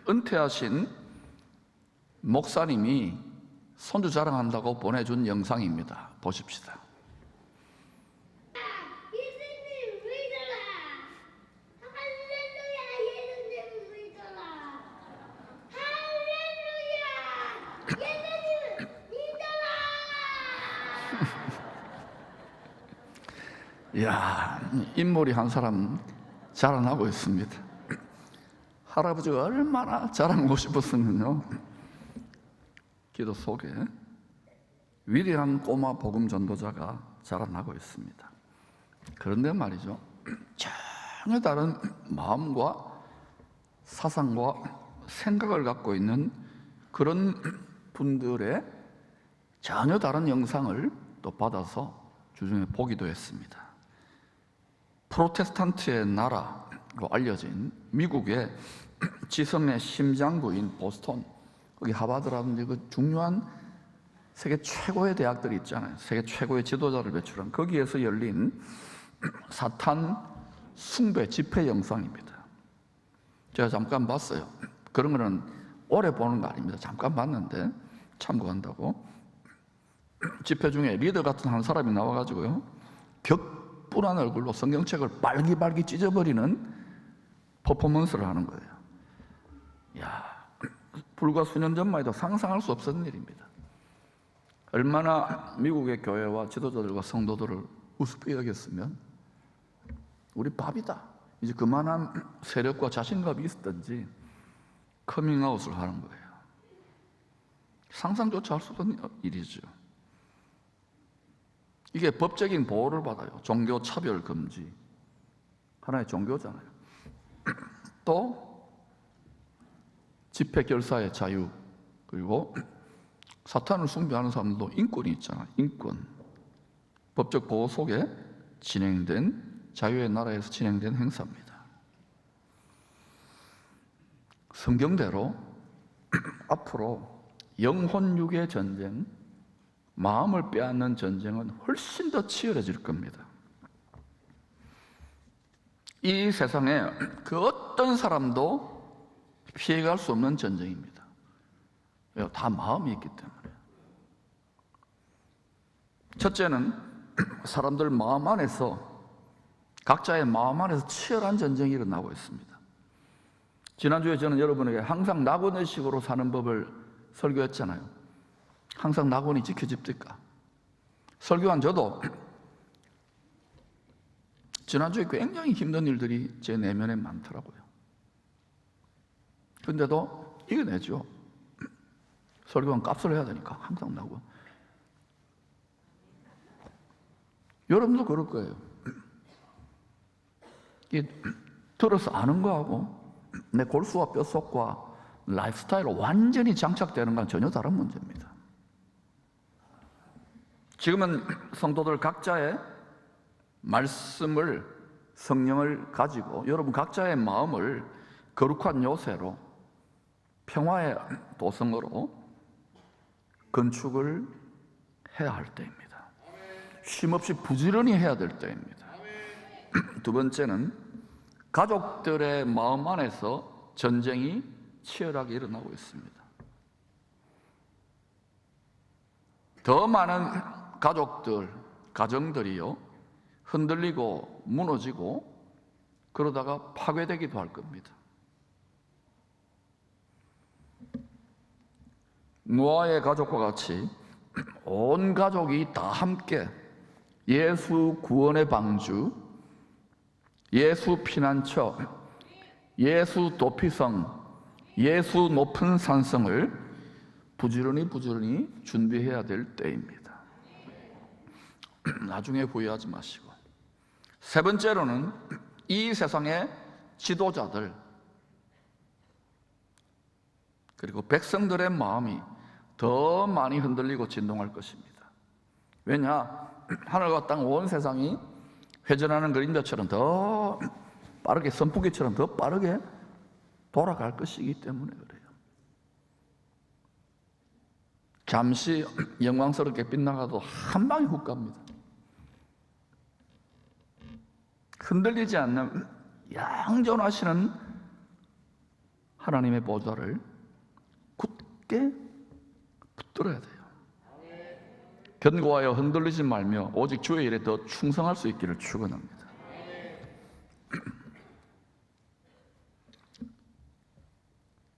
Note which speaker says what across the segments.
Speaker 1: 은퇴하신 목사님이 손주 자랑한다고 보내준 영상입니다. 보십시다.
Speaker 2: 예수님 믿어라. 할렐루야. 예수님 믿어라. 할렐루야. 예수님 믿어라.
Speaker 1: 이야, 인물이 한 사람 자랑하고 있습니다. 할아버지가 얼마나 자랑하고 싶었으면요, 기도 속에 위대한 꼬마 복음 전도자가 자라나고 있습니다. 그런데 말이죠, 전혀 다른 마음과 사상과 생각을 갖고 있는 그런 분들의 전혀 다른 영상을 또 받아서 주중에 보기도 했습니다. 프로테스탄트의 나라로 알려진 미국의 지성의 심장부인 보스턴, 거기 하버드라든지 그 중요한 세계 최고의 대학들이 있잖아요. 세계 최고의 지도자를 배출한 거기에서 열린 사탄 숭배 집회 영상입니다. 제가 잠깐 봤어요. 그런 거는 오래 보는 거 아닙니다. 잠깐 봤는데 참고한다고. 집회 중에 리더 같은 한 사람이 나와가지고요, 격분한 얼굴로 성경책을 빨기빨기 찢어버리는 퍼포먼스를 하는 거예요. 야, 불과 수년 전만 해도 상상할 수 없었던 일입니다. 얼마나 미국의 교회와 지도자들과 성도들을 우습게 여겼으면 우리 밥이다, 이제 그만한 세력과 자신감이 있었던지 커밍아웃을 하는 거예요. 상상조차 할 수 없는 일이죠. 이게 법적인 보호를 받아요. 종교 차별 금지, 하나의 종교잖아요. 또 집회 결사의 자유, 그리고 사탄을 숭배하는 사람들도 인권이 있잖아요. 인권, 법적 보호 속에 진행된, 자유의 나라에서 진행된 행사입니다. 성경대로 앞으로 영혼육의 전쟁, 마음을 빼앗는 전쟁은 훨씬 더 치열해질 겁니다. 이 세상에 그 어떤 사람도 피해갈 수 없는 전쟁입니다. 다 마음이 있기 때문에. 첫째는 사람들 마음 안에서, 각자의 마음 안에서 치열한 전쟁이 일어나고 있습니다. 지난주에 저는 여러분에게 항상 낙원의식으로 사는 법을 설교했잖아요. 항상 낙원이 지켜집니까? 설교한 저도 지난주에 굉장히 힘든 일들이 제 내면에 많더라고요. 근데도 이겨내죠. 설교한 값을 해야 되니까 항상 낙원. 여러분도 그럴 거예요. 이게 들어서 아는 거하고 내 골수와 뼛속과 라이프스타일로 완전히 장착되는 건 전혀 다른 문제입니다. 지금은 성도들 각자의 말씀을, 성령을 가지고 여러분 각자의 마음을 거룩한 요새로, 평화의 도성으로 건축을 해야 할 때입니다. 쉼없이 부지런히 해야 될 때입니다. 두 번째는 가족들의 마음 안에서 전쟁이 치열하게 일어나고 있습니다. 더 많은 가족들, 가정들이요, 흔들리고 무너지고 그러다가 파괴되기도 할 겁니다. 노아의 가족과 같이 온 가족이 다 함께 예수 구원의 방주, 예수 피난처, 예수 도피성, 예수 높은 산성을 부지런히 준비해야 될 때입니다. 나중에 후회하지 마시고. 세 번째로는 이 세상의 지도자들 그리고 백성들의 마음이 더 많이 흔들리고 진동할 것입니다. 왜냐? 하늘과 땅 온 세상이 회전하는 그림자처럼 더 빠르게, 선풍기처럼 더 빠르게 돌아갈 것이기 때문에 그래요. 잠시 영광스럽게 빗나가도 한 방에 훅 갑니다. 흔들리지 않는 양존하시는 하나님의 보좌를 굳게 붙들어야 돼요. 견고하여 흔들리지 말며 오직 주의 일에 더 충성할 수 있기를 축원합니다.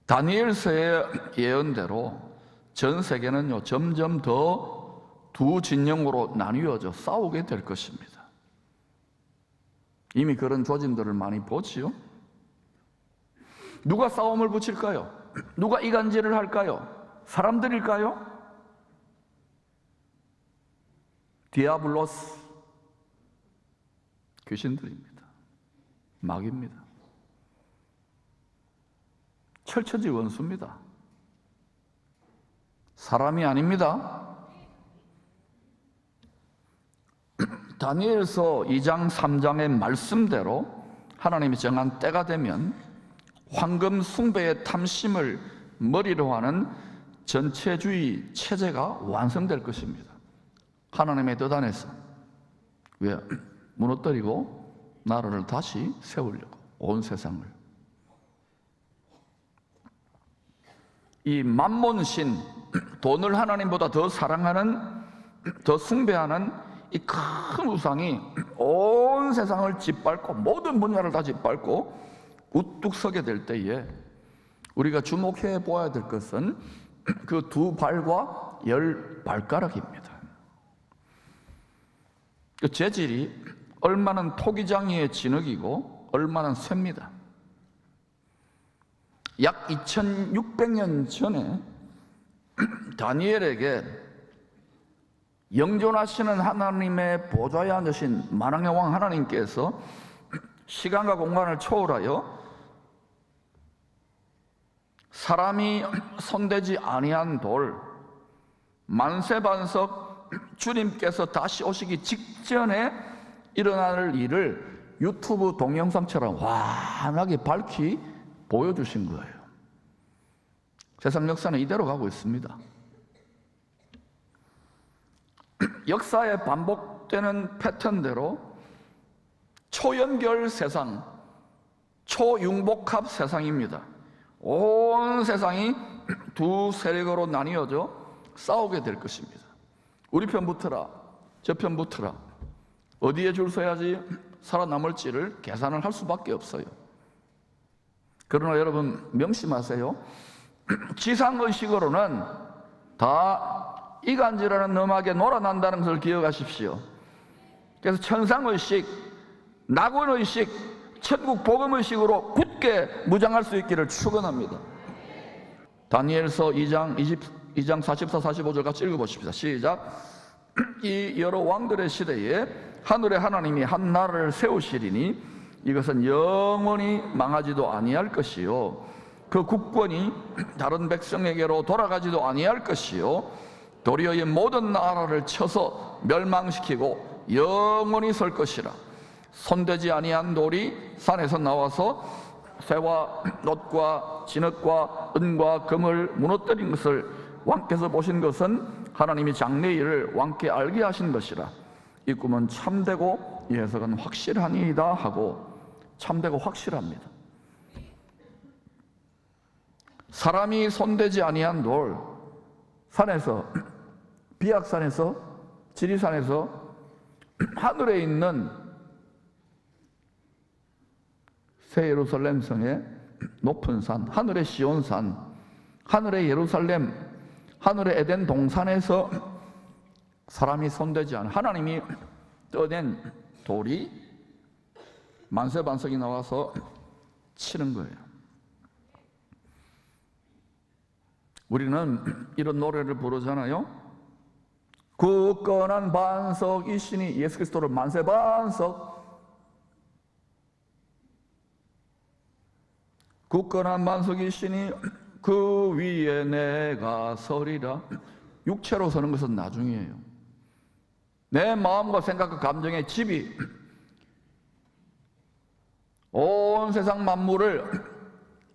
Speaker 1: 다니엘서의 예언대로 전 세계는요 점점 더 두 진영으로 나뉘어져 싸우게 될 것입니다. 이미 그런 조짐들을 많이 보지요. 누가 싸움을 붙일까요? 누가 이간질을 할까요? 사람들일까요? 디아블로스, 귀신들입니다. 마귀입니다. 철처지 원수입니다. 사람이 아닙니다. 다니엘서 2장 3장의 말씀대로 하나님이 정한 때가 되면 황금 숭배의 탐심을 머리로 하는 전체주의 체제가 완성될 것입니다. 하나님의 뜻 안에서. 왜? 무너뜨리고 나라를 다시 세우려고 온 세상을. 이 만몬신, 돈을 하나님보다 더 사랑하는, 더 숭배하는 이 큰 우상이 온 세상을 짓밟고 모든 분야를 다 짓밟고 우뚝 서게 될 때에 우리가 주목해 보아야 될 것은 그 두 발과 열 발가락입니다. 그 재질이 얼마나 토기장이의 진흙이고 얼마나 쇠입니다. 약 2600년 전에 다니엘에게 영존하시는 하나님의 보좌에 앉으신 만왕의 왕 하나님께서 시간과 공간을 초월하여 사람이 손대지 아니한 돌, 만세반석 주님께서 다시 오시기 직전에 일어날 일을 유튜브 동영상처럼 환하게 밝히 보여주신 거예요. 세상 역사는 이대로 가고 있습니다. 역사에 반복되는 패턴대로 초연결 세상, 초융복합 세상입니다. 온 세상이 두 세력으로 나뉘어져 싸우게 될 것입니다. 우리 편 붙어라, 저 편 붙어라, 어디에 줄 서야지 살아남을지를 계산을 할 수밖에 없어요. 그러나 여러분 명심하세요. 지상의식으로는 다 이간질하는 음악에 놀아난다는 것을 기억하십시오. 그래서 천상의식, 낙원의식, 천국 복음의식으로 굳게 무장할 수 있기를 축원합니다. 다니엘서 2장 44, 45절 같이 읽어보십시다. 시작. 이 여러 왕들의 시대에 하늘의 하나님이 한 나라를 세우시리니 이것은 영원히 망하지도 아니할 것이요 그 국권이 다른 백성에게로 돌아가지도 아니할 것이요 도리어 이 모든 나라를 쳐서 멸망시키고 영원히 설 것이라. 손대지 아니한 돌이 산에서 나와서 쇠와 놋과 진흙과 은과 금을 무너뜨린 것을 왕께서 보신 것은 하나님이 장래 일을 왕께 알게 하신 것이라. 이 꿈은 참되고 이 해석은 확실하니이다 하고, 참되고 확실합니다. 사람이 손대지 아니한 돌, 산에서, 비악산에서, 지리산에서 하늘에 있는 새 예루살렘 성의 높은 산, 하늘의 시온산, 하늘의 예루살렘, 하늘의 에덴 동산에서 사람이 손대지 않은 하나님이 떠낸 돌이 만세반석이 나와서 치는 거예요. 우리는 이런 노래를 부르잖아요. 굳건한 반석이시니, 예수 그리스도를 만세반석, 굳건한 반석이시니 그 위에 내가 서리라. 육체로 서는 것은 나중이에요. 내 마음과 생각과 감정의 집이 온 세상 만물을,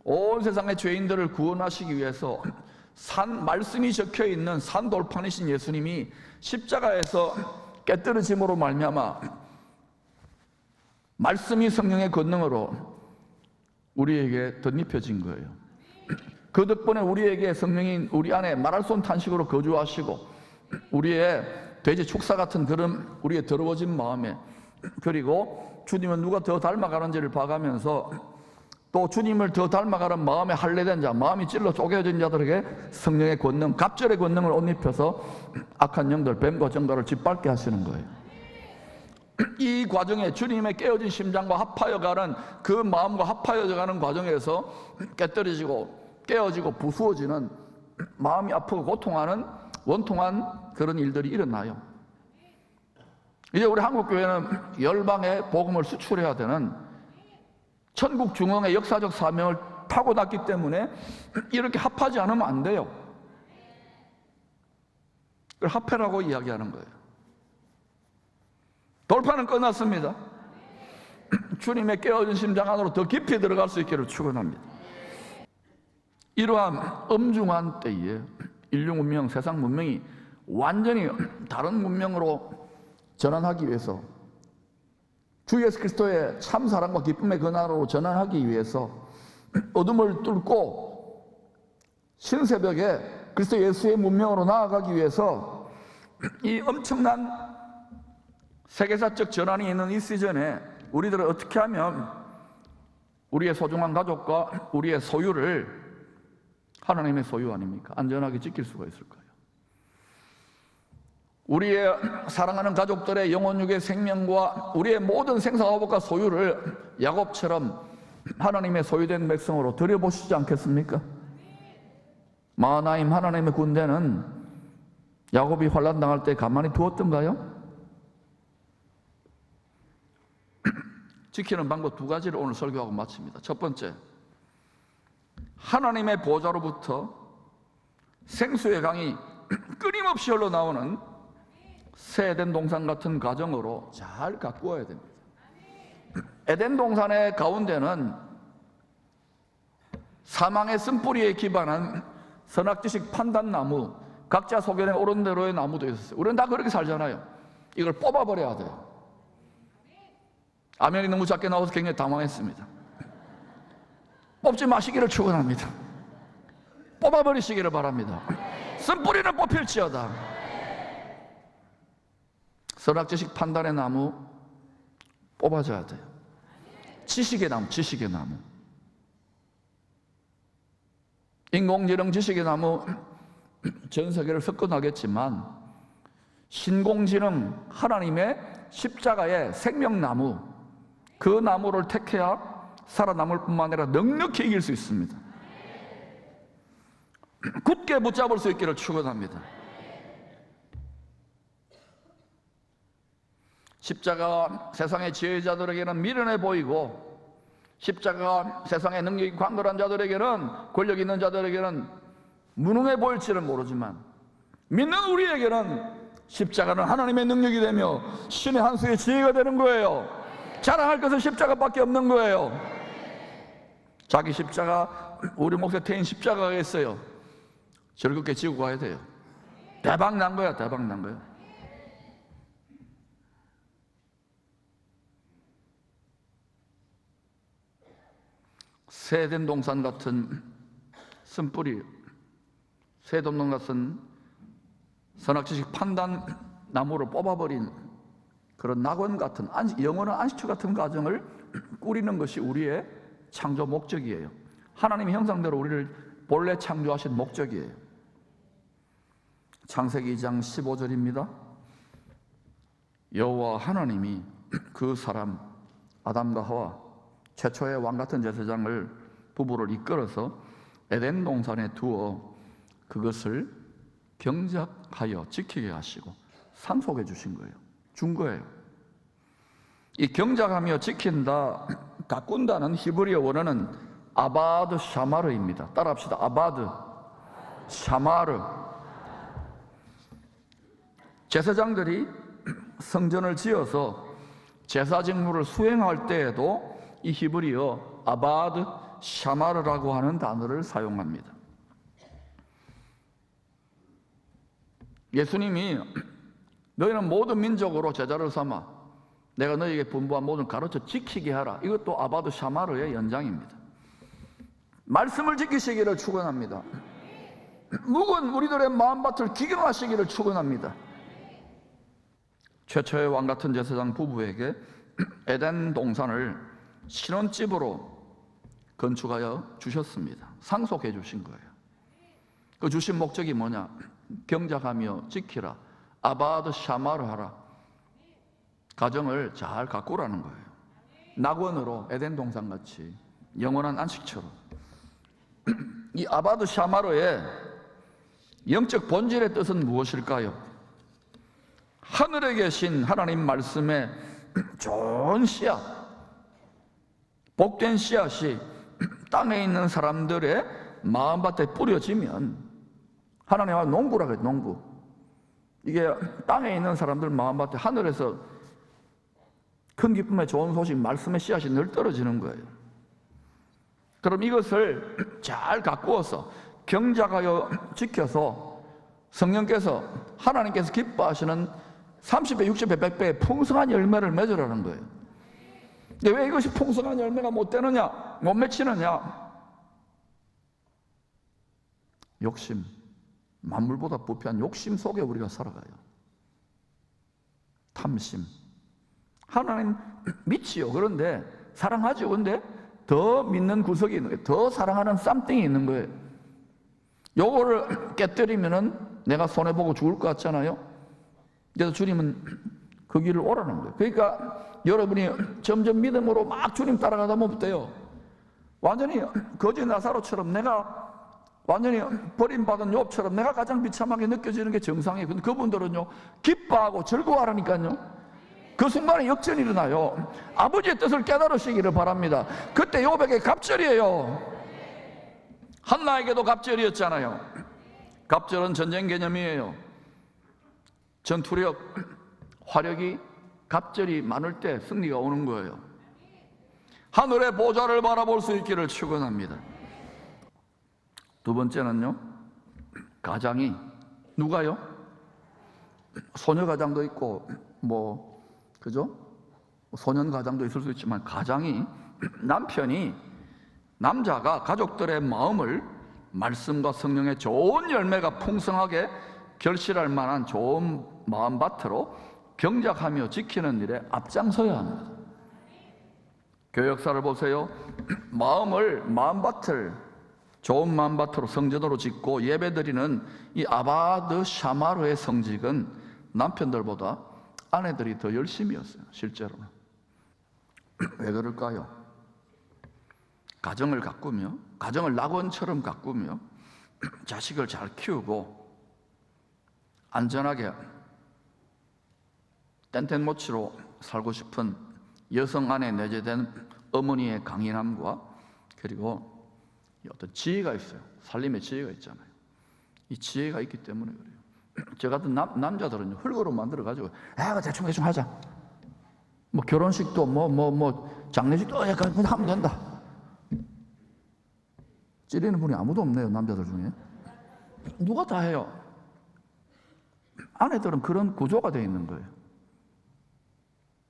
Speaker 1: 온 세상의 죄인들을 구원하시기 위해서 말씀이 적혀있는 산돌판이신 예수님이 십자가에서 깨뜨려짐으로 말미암아 말씀이 성령의 권능으로 우리에게 덧입혀진 거예요. 그 덕분에 우리에게 성령이 우리 안에 말할 수 없는 탄식으로 거주하시고 우리의 돼지 축사 같은 그런 우리의 더러워진 마음에, 그리고 주님은 누가 더 닮아가는지를 봐가면서 또 주님을 더 닮아가는 마음에 할례된 자, 마음이 찔러 쪼개진 자들에게 성령의 권능, 갑절의 권능을 옷 입혀서 악한 영들, 뱀과 정갈을 짓밟게 하시는 거예요. 이 과정에 주님의 깨어진 심장과 합하여가는 그 마음과 합하여가는 과정에서 깨떨어지고 깨어지고 부수어지는, 마음이 아프고 고통하는 원통한 그런 일들이 일어나요. 이제 우리 한국교회는 열방의 복음을 수출해야 되는 천국 중흥의 역사적 사명을 타고났기 때문에 이렇게 합하지 않으면 안 돼요. 그걸 합해라고 이야기하는 거예요. 돌파는 끝났습니다. 주님의 깨어진 심장 안으로 더 깊이 들어갈 수 있기를 축원합니다. 이러한 엄중한 때에 인류 문명, 세상 문명이 완전히 다른 문명으로 전환하기 위해서, 주 예수 그리스도의 참 사랑과 기쁨의 근원으로 전환하기 위해서 어둠을 뚫고 신새벽에 그리스도 예수의 문명으로 나아가기 위해서 이 엄청난 세계사적 전환이 있는 이 시즌에 우리들은 어떻게 하면 우리의 소중한 가족과 우리의 소유를, 하나님의 소유 아닙니까? 안전하게 지킬 수가 있을까요? 우리의 사랑하는 가족들의 영혼육의 생명과 우리의 모든 생사화복과 소유를 야곱처럼 하나님의 소유된 백성으로 드려보시지 않겠습니까? 마하나임 하나님의 군대는 야곱이 환난 당할 때 가만히 두었던가요? 지키는 방법 두 가지를 오늘 설교하고 마칩니다. 첫 번째, 하나님의 보좌로부터 생수의 강이 끊임없이 흘러나오는 새 에덴 동산 같은 가정으로 잘 가꾸어야 됩니다. 에덴 동산의 가운데는 사망의 쓴뿌리에 기반한 선악지식 판단나무, 각자 소견에 옳은 대로의 나무도 있었어요. 우리는 다 그렇게 살잖아요. 이걸 뽑아버려야 돼요. 아멘이 너무 작게 나와서 굉장히 당황했습니다. 뽑지 마시기를 축원합니다. 뽑아버리시기를 바랍니다. 쓴뿌리는 뽑힐지어다. 선악지식 판단의 나무 뽑아줘야 돼요. 지식의 나무, 지식의 나무. 인공지능 지식의 나무 전 세계를 섞어나겠지만 신공지능 하나님의 십자가의 생명나무, 그 나무를 택해야 살아남을 뿐만 아니라 넉넉히 이길 수 있습니다. 굳게 붙잡을 수 있기를 축원합니다. 십자가 세상의 지혜자들에게는 미련해 보이고, 십자가 세상의 능력이 광활한 자들에게는, 권력 있는 자들에게는 무능해 보일지는 모르지만 믿는 우리에게는 십자가는 하나님의 능력이 되며 신의 한 수의 지혜가 되는 거예요. 자랑할 것은 십자가밖에 없는 거예요. 자기 십자가, 우리 목에 태인 십자가가 있어요. 즐겁게 지고 가야 돼요. 대박 난 거야, 대박 난 거야. 새 에덴 동산 같은 쓴뿌리, 새 에덴 동산 같은 선악지식 판단 나무를 뽑아버린 그런 낙원 같은 영원한 안식처 같은 가정을 꾸리는 것이 우리의 창조 목적이에요. 하나님의 형상대로 우리를 본래 창조하신 목적이에요. 창세기 2장 15절입니다. 여호와 하나님이 그 사람 아담과 하와 최초의 왕 같은 제사장을 부부를 이끌어서 에덴 동산에 두어 그것을 경작하여 지키게 하시고 상속해 주신 거예요. 준 거예요. 이 경작하며 지킨다, 가꾼다는 히브리어 원어는 아바드 샤마르입니다. 따라합시다. 아바드 샤마르. 제사장들이 성전을 지어서 제사 직무를 수행할 때에도 이 히브리어 아바드 샤마르라고 하는 단어를 사용합니다. 예수님이 너희는 모든 민족으로 제자를 삼아 내가 너희에게 분부한 모든 가르쳐 지키게 하라. 이것도 아바드 샤마르의 연장입니다. 말씀을 지키시기를 축원합니다. 묵은 우리들의 마음밭을 기경하시기를 축원합니다. 최초의 왕 같은 제사장 부부에게 에덴 동산을 신혼집으로 건축하여 주셨습니다. 상속해 주신 거예요. 그 주신 목적이 뭐냐? 경작하며 지키라. 아바드 샤마를 하라. 가정을 잘 가꾸라는 거예요. 낙원으로 에덴 동산같이 영원한 안식처로. 이 아바드 샤마르의 영적 본질의 뜻은 무엇일까요? 하늘에 계신 하나님 말씀의 좋은 씨앗, 복된 씨앗이 땅에 있는 사람들의 마음밭에 뿌려지면, 하나님과 농부라 그래요. 농부. 이게 땅에 있는 사람들 마음밭에 하늘에서 큰 기쁨의 좋은 소식, 말씀의 씨앗이 늘 떨어지는 거예요. 그럼 이것을 잘 가꾸어서 경작하여 지켜서 성령께서, 하나님께서 기뻐하시는 30배, 60배, 100배의 풍성한 열매를 맺으라는 거예요. 근데 왜 이것이 풍성한 열매가 못 되느냐, 못 맺히느냐? 욕심, 만물보다 부패한 욕심 속에 우리가 살아가요. 탐심. 하나님 믿지요. 그런데 사랑하죠. 그런데 더 믿는 구석이 있는 거예요. 더 사랑하는 쌈띵이 있는 거예요. 요거를 깨뜨리면은 내가 손해보고 죽을 것 같잖아요. 그래서 주님은 그 길을 오라는 거예요. 그러니까 여러분이 점점 믿음으로 막 주님 따라가다 보면 어때요? 완전히 거지 나사로처럼, 내가 완전히 버림받은 욥처럼 내가 가장 비참하게 느껴지는 게 정상이에요. 근데 그분들은요, 기뻐하고 즐거워하라니까요. 그 순간에 역전이 일어나요. 아버지의 뜻을 깨달으시기를 바랍니다. 그때 욥에게 갑절이에요. 한나에게도 갑절이었잖아요. 갑절은 전쟁 개념이에요. 전투력, 화력이, 갑절이 많을 때 승리가 오는 거예요. 하늘의 보좌를 바라볼 수 있기를 축원합니다. 두 번째는요, 가장이, 누가요? 소녀 가장도 있고 그죠? 소년 가장도 있을 수 있지만, 가장이, 남편이, 남자가 가족들의 마음을 말씀과 성령의 좋은 열매가 풍성하게 결실할 만한 좋은 마음밭으로 경작하며 지키는 일에 앞장서야 합니다. 교회 역사를 보세요. 마음밭을 좋은 마음밭으로 성전으로 짓고 예배드리는 이 아바드 샤마르의 성직은 남편들보다 아내들이 더 열심이었어요. 실제로. 왜 그럴까요? 가정을 가꾸며, 가정을 낙원처럼 가꾸며 자식을 잘 키우고 안전하게 땡땡모치로 살고 싶은 여성 안에 내재된 어머니의 강인함과, 그리고 어떤 지혜가 있어요. 살림의 지혜가 있잖아요. 이 지혜가 있기 때문에 그래요. 저 같은 남자들은 흙으로 만들어가지고 대충 하자. 결혼식도 장례식도 약간 하면 된다. 찌르는 분이 아무도 없네요. 남자들 중에. 누가 다 해요. 아내들은 그런 구조가 되어 있는 거예요.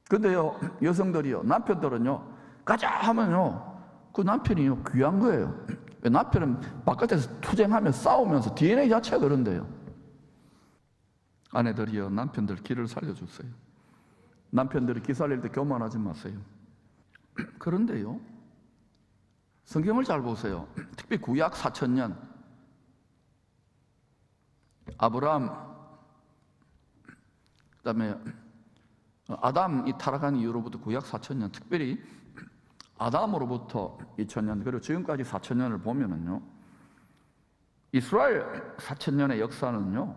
Speaker 1: 근데요, 여성들이요, 남편들은요, 가자 하면요, 그 남편이요, 귀한 거예요. 남편은 바깥에서 투쟁하며 싸우면서 DNA 자체가 그런데요. 아내들이요, 남편들 길을 살려주세요. 남편들이 기 살릴 때 교만하지 마세요. 그런데요, 성경을 잘 보세요. 특히 구약 4000년, 아브라함, 그 다음에 아담이 타락한 이후로부터 구약 4000년, 특별히 아담으로부터 2000년, 그리고 지금까지 4000년을 보면은요, 이스라엘 4000년의 역사는요,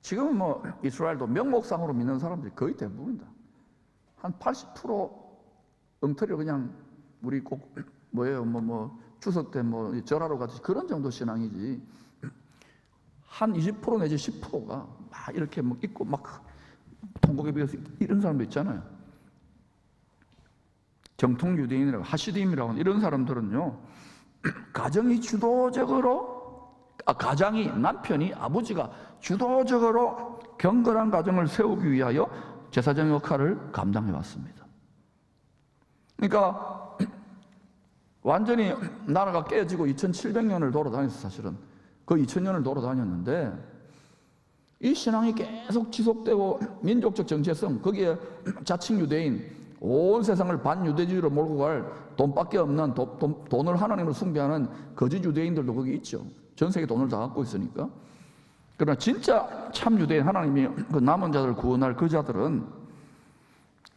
Speaker 1: 지금은 이스라엘도 명목상으로 믿는 사람들이 거의 대부분이다. 한 80% 엉터리로 그냥 우리 꼭 추석 때 절하러 가지 그런 정도 신앙이지, 한 20% 내지 10%가 막 이렇게 있고 통곡에 비해서 이런 사람도 있잖아요. 정통 유대인이라고, 하시딤이라고 하는 이런 사람들은요, 가정이 주도적으로, 가장이, 남편이, 아버지가 주도적으로 경건한 가정을 세우기 위하여 제사장 역할을 감당해 왔습니다. 그러니까 완전히 나라가 깨지고 2700년을 돌아다녔어. 사실은 그 2000년을 돌아다녔는데 이 신앙이 계속 지속되고 민족적 정체성, 거기에 자칭 유대인, 온 세상을 반유대주의로 몰고 갈 돈밖에 없는 돈을 하나님으로 숭배하는 거짓 유대인들도 거기 있죠. 전 세계 돈을 다 갖고 있으니까. 그러나 진짜 참 유대인, 하나님이 그 남은 자들을 구원할 그 자들은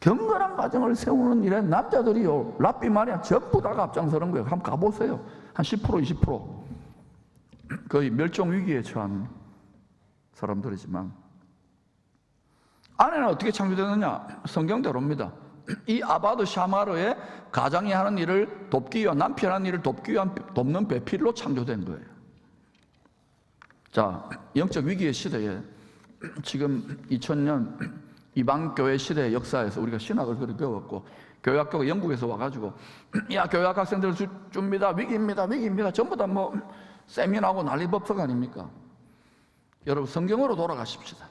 Speaker 1: 경건한 가정을 세우는 일에 남자들이요, 랍비 마리아 전부 다가 앞장서는 거예요. 한번 가보세요. 한 10%, 20%. 거의 멸종 위기에 처한 사람들이지만, 아내는 어떻게 창조되느냐? 성경대로입니다. 이 아바드 샤마르의 가장이 하는 일을 돕기 위한, 남편이 하는 일을 돕기 위한 돕는 배필로 창조된 거예요. 자, 영적 위기의 시대에 지금 2000년 이방교회 시대의 역사에서 우리가 신학을 그렇게 배웠고, 교회학교가 영국에서 와가지고 야, 교회학 학생들 줍니다, 위기입니다, 위기입니다, 전부 다 뭐 세미나하고 난리법석 아닙니까? 여러분, 성경으로 돌아가십시다.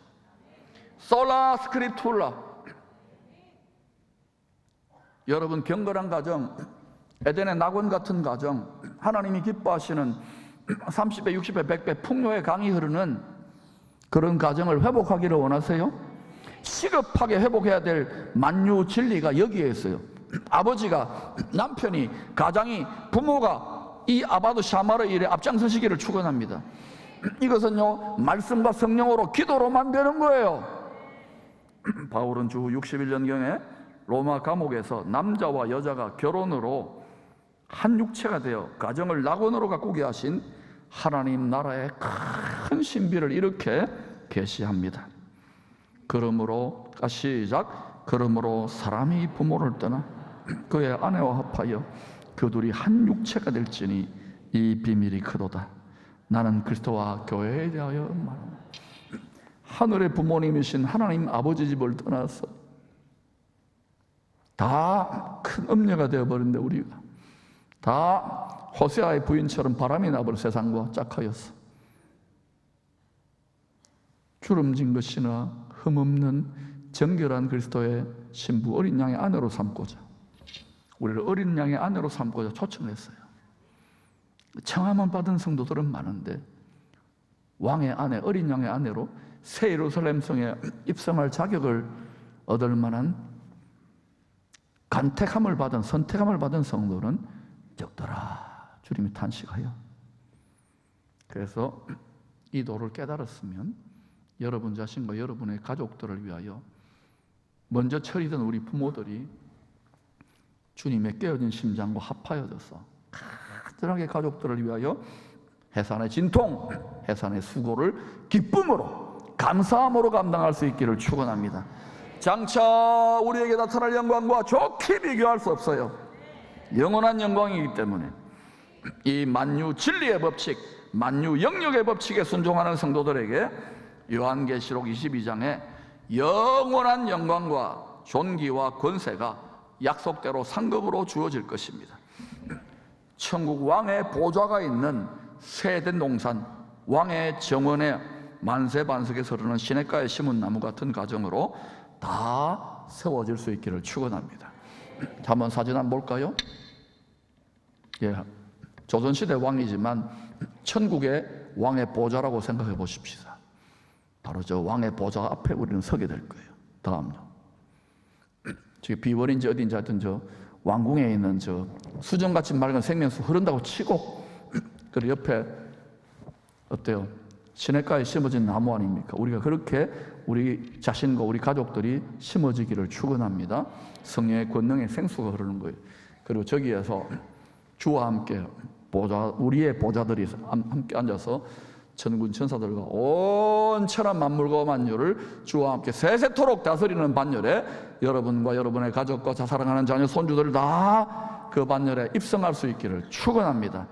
Speaker 1: 솔라 스크립툴라. 여러분, 경건한 가정, 에덴의 낙원 같은 가정, 하나님이 기뻐하시는 30배, 60배, 100배 풍요의 강이 흐르는 그런 가정을 회복하기를 원하세요? 시급하게 회복해야 될 만유 진리가 여기에 있어요. 아버지가, 남편이, 가장이, 부모가 이 아바드 샤마르 일에 앞장서시기를 축원합니다. 이것은요, 말씀과 성령으로 기도로만 되는 거예요. 바울은 주 61년경에 로마 감옥에서 남자와 여자가 결혼으로 한 육체가 되어 가정을 낙원으로 가꾸게 하신 하나님 나라의 큰 신비를 이렇게 계시합니다. 그러므로 시작. 그러므로 사람이 부모를 떠나 그의 아내와 합하여 그 둘이 한 육체가 될지니 이 비밀이 크도다. 나는 그리스도와 교회에 대하여 말합니다. 하늘의 부모님이신 하나님 아버지 집을 떠나서 다 큰 음녀가 되어버린데, 우리가 다 호세아의 부인처럼 바람이 나버린 세상과 짝하였어. 주름진 것이나 흠없는 정결한 그리스도의 신부 어린 양의 아내로 삼고자, 우리를 어린 양의 아내로 삼고자 초청했어요. 청함을 받은 성도들은 많은데 왕의 아내, 어린 양의 아내로 새 예루살렘 성에 입성할 자격을 얻을 만한 간택함을 받은, 선택함을 받은 성도는 적더라. 주님이 탄식하여. 그래서 이 도를 깨달았으면 여러분 자신과 여러분의 가족들을 위하여 먼저 처리된 우리 부모들이 주님의 깨어진 심장과 합하여져서 간절하게 가족들을 위하여 해산의 진통, 해산의 수고를 기쁨으로, 감사함으로 감당할 수 있기를 축원합니다. 장차 우리에게 나타날 영광과 좋게 비교할 수 없어요. 영원한 영광이기 때문에 이 만유 진리의 법칙, 만유 영역의 법칙에 순종하는 성도들에게 요한계시록 22장에 영원한 영광과 존귀와 권세가 약속대로 상급으로 주어질 것입니다. 천국 왕의 보좌가 있는 세된 동산, 왕의 정원에 만세 반석에 서르는 시냇가에 심은 나무 같은 가정으로 다 세워질 수 있기를 축원합니다. 한번 사진 한번 볼까요? 예, 조선시대 왕이지만 천국의 왕의 보좌라고 생각해 보십시다. 바로 저 왕의 보좌 앞에 우리는 서게 될 거예요. 다음요. 지금 비월인지 어딘지 하여튼 저 왕궁에 있는 저 수정같이 맑은 생명수 흐른다고 치고 그 옆에 어때요? 시냇가에 심어진 나무 아닙니까? 우리가 그렇게 우리 자신과 우리 가족들이 심어지기를 축원합니다. 성령의 권능의 생수가 흐르는 거예요. 그리고 저기에서 주와 함께 우리의 보좌들이 함께 앉아서 천군 천사들과 온 천한 만물과 만유를 주와 함께 세세토록 다스리는 반열에 여러분과 여러분의 가족과 사랑하는 자녀 손주들 다 그 반열에 입성할 수 있기를 축원합니다.